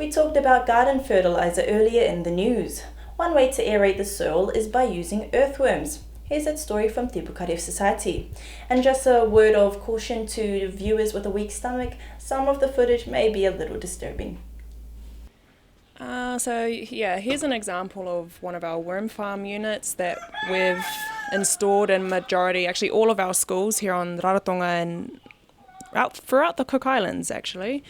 We talked about garden fertilizer earlier in the news. One way to aerate the soil is by using earthworms. Here's that story from Te Pukarew Society. And just a word of caution to viewers with a weak stomach, some of the footage may be a little disturbing. Here's an example of one of our worm farm units that we've installed in majority, actually all of our schools here on Rarotonga and throughout the Cook Islands actually.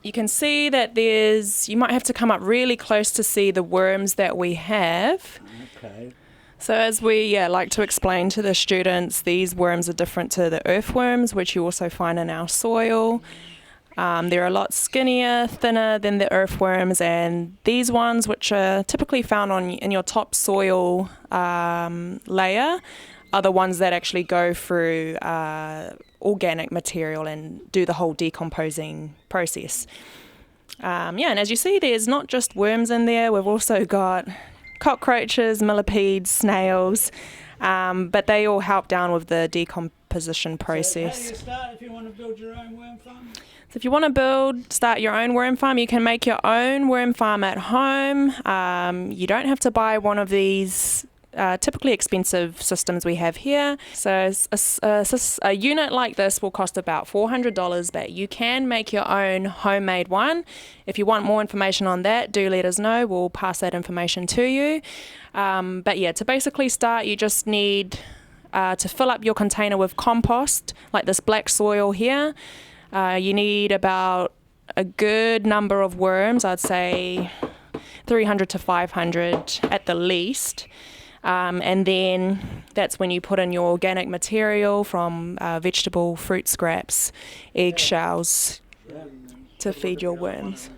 You can see that you might have to come up really close to see the worms that we have. Okay. So as we like to explain to the students, these worms are different to the earthworms, which you also find in our soil. They're a lot skinnier, thinner than the earthworms, and these ones, which are typically found in your top soil layer, are the ones that actually go through organic material and do the whole decomposing process. And as you see, there's not just worms in there. We've also got cockroaches, millipedes, snails, but they all help down with the decomposition process. So how do you start if you want to build your own worm farm? So if you want to start your own worm farm, you can make your own worm farm at home. You don't have to buy one of these typically expensive systems we have here. So a unit like this will cost about $400, but you can make your own homemade one. If you want more information on that, do let us know. We'll pass that information to you. To basically start, you just need to fill up your container with compost, like this black soil here. You need about a good number of worms, I'd say 300 to 500 at the least. And then that's when you put in your organic material from vegetable, fruit scraps, eggshells to feed your worms.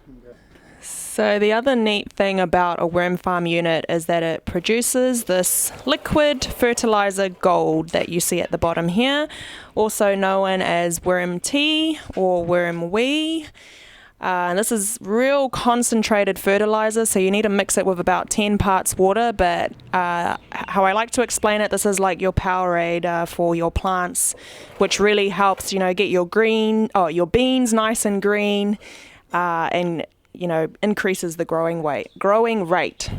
So the other neat thing about a worm farm unit is that it produces this liquid fertilizer gold that you see at the bottom here, also known as worm tea or worm wee. This is real concentrated fertilizer, so you need to mix it with about 10 parts water, but how I like to explain it, this is like your Powerade for your plants, which really helps, get your beans nice and green, and increases the growing rate.